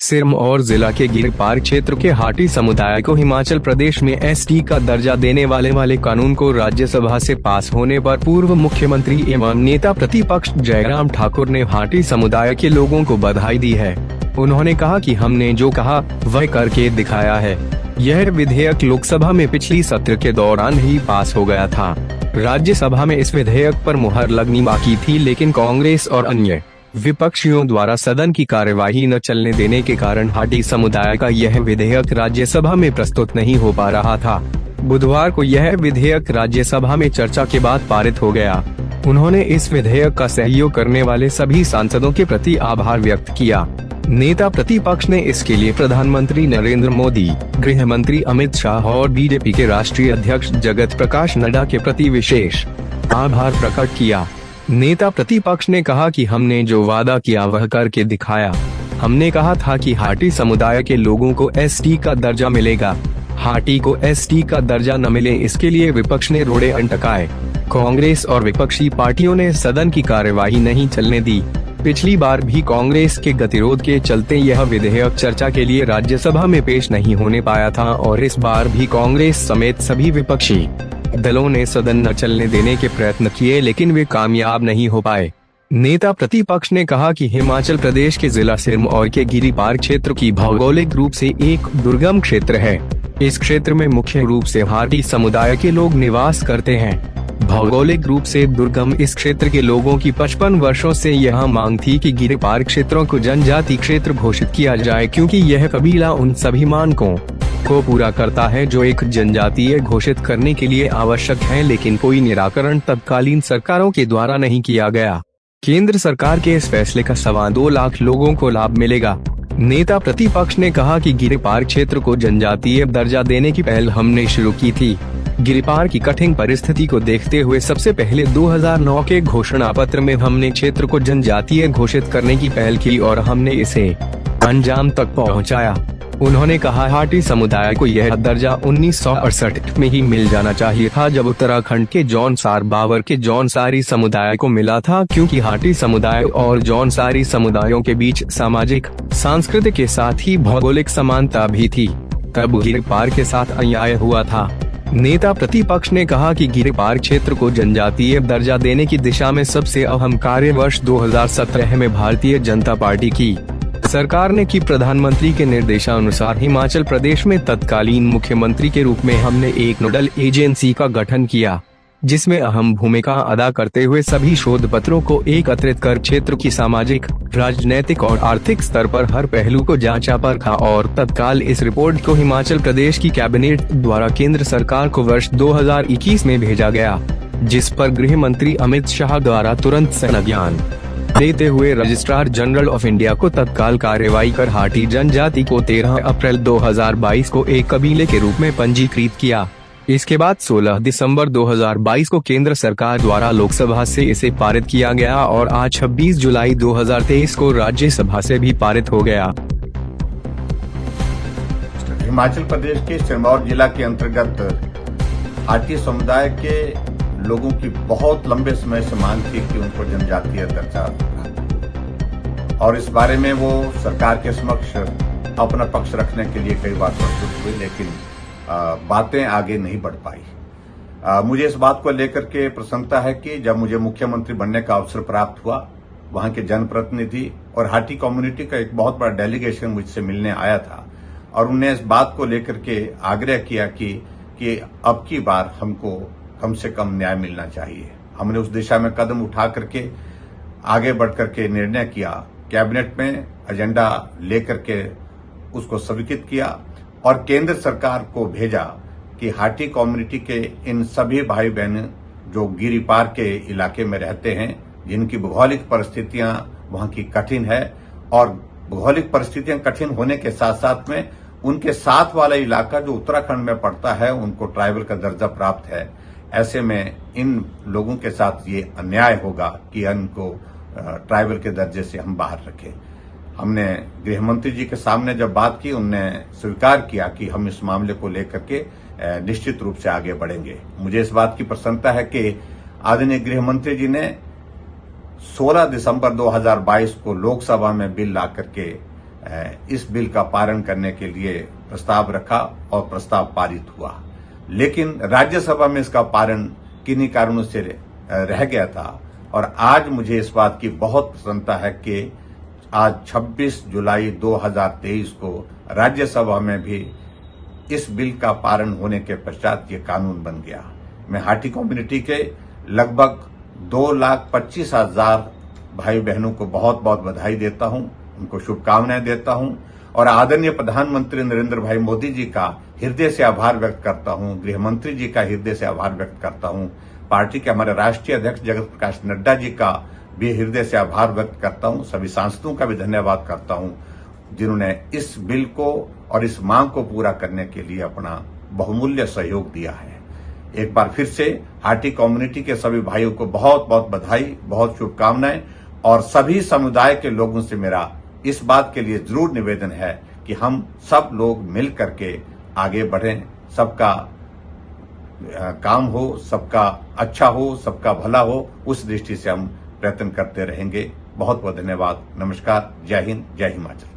सिरमौर जिला के गिरिपार क्षेत्र के हाटी समुदाय को हिमाचल प्रदेश में एसटी का दर्जा देने वाले कानून को राज्यसभा से पास होने पर पूर्व मुख्यमंत्री एवं नेता प्रतिपक्ष जयराम ठाकुर ने हाटी समुदाय के लोगों को बधाई दी है। उन्होंने कहा कि हमने जो कहा वह करके दिखाया है। यह विधेयक लोकसभा में पिछली सत्र के दौरान ही पास हो गया था। राज्यसभा में इस विधेयक पर मुहर लगनी बाकी थी, लेकिन कांग्रेस और अन्य विपक्षियों द्वारा सदन की कार्यवाही न चलने देने के कारण हाटी समुदाय का यह विधेयक राज्यसभा में प्रस्तुत नहीं हो पा रहा था। बुधवार को यह विधेयक राज्यसभा में चर्चा के बाद पारित हो गया। उन्होंने इस विधेयक का सहयोग करने वाले सभी सांसदों के प्रति आभार व्यक्त किया। नेता प्रतिपक्ष ने इसके लिए प्रधानमंत्री नरेंद्र मोदी, गृह मंत्री अमित शाह और बीजेपी के राष्ट्रीय अध्यक्ष जगत प्रकाश नड्डा के प्रति विशेष आभार प्रकट किया। नेता प्रतिपक्ष ने कहा कि हमने जो वादा किया वह करके दिखाया। हमने कहा था कि हाटी समुदाय के लोगों को एसटी का दर्जा मिलेगा। हाटी को एसटी का दर्जा न मिले इसके लिए विपक्ष ने रोड़े अटकाए। कांग्रेस और विपक्षी पार्टियों ने सदन की कार्यवाही नहीं चलने दी। पिछली बार भी कांग्रेस के गतिरोध के चलते यह विधेयक चर्चा के लिए राज्यसभा में पेश नहीं होने पाया था और इस बार भी कांग्रेस समेत सभी विपक्षी दलों ने सदन न चलने देने के प्रयत्न किए, लेकिन वे कामयाब नहीं हो पाए। नेता प्रतिपक्ष ने कहा कि हिमाचल प्रदेश के जिला सिरमौर के गिरिपार क्षेत्र की भौगोलिक रूप से एक दुर्गम क्षेत्र है। इस क्षेत्र में मुख्य रूप से हाटी समुदाय के लोग निवास करते हैं। भौगोलिक रूप से दुर्गम इस क्षेत्र के लोगों की 55 वर्षों से यह मांग थी कि गिरिपार क्षेत्रों को जनजाति क्षेत्र घोषित किया जाए, क्योंकि यह कबीला उन सभी मानकों को पूरा करता है जो एक जनजातीय घोषित करने के लिए आवश्यक है, लेकिन कोई निराकरण तत्कालीन सरकारों के द्वारा नहीं किया गया। केंद्र सरकार के इस फैसले का 2.25 लाख लोगों को लाभ मिलेगा। नेता प्रतिपक्ष ने कहा कि गिरिपार क्षेत्र को जनजातीय दर्जा देने की पहल हमने शुरू की थी। गिरिपार की कठिन परिस्थिति को देखते हुए सबसे पहले 2009 के घोषणा पत्र में हमने क्षेत्र को जनजातीय घोषित करने की पहल की और हमने इसे अंजाम तक पहुंचाया। उन्होंने कहा हाटी समुदाय को यह दर्जा 1968 में ही मिल जाना चाहिए था, जब उत्तराखंड के जौनसार बावर के जौनसारी समुदाय को मिला था, क्योंकि हाटी समुदाय और जौनसारी समुदायों के बीच सामाजिक, सांस्कृतिक के साथ ही भौगोलिक समानता भी थी। तब गिरिपार के साथ अन्याय हुआ था। नेता प्रतिपक्ष ने कहा कि गिरिपार क्षेत्र को जनजातीय दर्जा देने की दिशा में सबसे अहम कार्य वर्ष 2017 में भारतीय जनता पार्टी की सरकार ने की। प्रधानमंत्री के निर्देशानुसार हिमाचल प्रदेश में तत्कालीन मुख्यमंत्री के रूप में हमने एक नोडल एजेंसी का गठन किया, जिसमें अहम भूमिका अदा करते हुए सभी शोध पत्रों को एकत्रित कर क्षेत्र की सामाजिक, राजनैतिक और आर्थिक स्तर पर हर पहलू को जांचा परखा और तत्काल इस रिपोर्ट को हिमाचल प्रदेश की कैबिनेट द्वारा केंद्र सरकार को वर्ष 2021 में भेजा गया, जिस पर गृह मंत्री अमित शाह द्वारा तुरंत संज्ञान देते हुए रजिस्ट्रार जनरल ऑफ इंडिया को तत्काल कार्रवाई कर हाटी जनजाति को 13 अप्रैल 2022 को एक कबीले के रूप में पंजीकृत किया। इसके बाद 16 दिसंबर 2022 को केंद्र सरकार द्वारा लोकसभा से इसे पारित किया गया और आज 26 जुलाई 2023 को राज्यसभा से भी पारित हो गया। हिमाचल प्रदेश के सिरमौर जिला के अंतर्गत हाटी समुदाय के लोगों की बहुत लंबे समय से मांग थी कि उनको जनजातीय दर्जा, और इस बारे में वो सरकार के समक्ष अपना पक्ष रखने के लिए कई बार प्रस्तुत हुई, लेकिन बातें आगे नहीं बढ़ पाई। मुझे इस बात को लेकर के प्रसन्नता है कि जब मुझे मुख्यमंत्री बनने का अवसर प्राप्त हुआ, वहां के जनप्रतिनिधि और हाटी कम्युनिटी का एक बहुत बड़ा डेलीगेशन मुझसे मिलने आया था और उन्हें इस बात को लेकर के आग्रह किया कि अब की बार हमको कम से कम न्याय मिलना चाहिए। हमने उस दिशा में कदम उठा करके आगे बढ़ करके निर्णय किया, कैबिनेट में एजेंडा लेकर के उसको स्वीकृत किया और केंद्र सरकार को भेजा कि हाटी कम्युनिटी के इन सभी भाई बहन जो गिरिपार के इलाके में रहते हैं, जिनकी भौगोलिक परिस्थितियां वहां की कठिन है और भौगोलिक परिस्थितियां कठिन होने के साथ साथ में उनके साथ वाला इलाका जो उत्तराखंड में पड़ता है, उनको ट्राइबल का दर्जा प्राप्त है। ऐसे में इन लोगों के साथ ये अन्याय होगा कि इनको ट्राइबल के दर्जे से हम बाहर रखें। हमने गृह मंत्री जी के सामने जब बात की, उनने स्वीकार किया कि हम इस मामले को लेकर के निश्चित रूप से आगे बढ़ेंगे। मुझे इस बात की प्रसन्नता है कि आदरणीय गृह मंत्री जी ने 16 दिसंबर 2022 को लोकसभा में बिल ला करके इस बिल का पारण करने के लिए प्रस्ताव रखा और प्रस्ताव पारित हुआ। लेकिन राज्यसभा में इसका पारण किन्हीं कारणों से रह गया था और आज मुझे इस बात की बहुत प्रसन्नता है कि आज 26 जुलाई 2023 को राज्यसभा में भी इस बिल का पारण होने के पश्चात ये कानून बन गया। मैं हाटी कम्युनिटी के लगभग 2,25,000 भाई बहनों को बहुत बहुत बधाई देता हूं, उनको शुभकामनाएं देता हूं और आदरणीय प्रधानमंत्री नरेंद्र भाई मोदी जी का हृदय से आभार व्यक्त करता हूं, गृह मंत्री जी का हृदय से आभार व्यक्त करता हूं, पार्टी के हमारे राष्ट्रीय अध्यक्ष जगत प्रकाश नड्डा जी का भी हृदय से आभार व्यक्त करता हूं, सभी सांसदों का भी धन्यवाद करता हूं जिन्होंने इस बिल को और इस मांग को पूरा करने के लिए अपना बहुमूल्य सहयोग दिया है। एक बार फिर से हाटी कम्युनिटी के सभी भाइयों को बहुत बहुत बधाई, बहुत शुभकामनाएं और सभी समुदाय के लोगों से मेरा इस बात के लिए जरूर निवेदन है कि हम सब लोग मिल करके आगे बढ़ें, सबका काम हो, सबका अच्छा हो, सबका भला हो, उस दृष्टि से हम प्रयत्न करते रहेंगे। बहुत बहुत धन्यवाद। नमस्कार। जय हिंद, जय हिमाचल।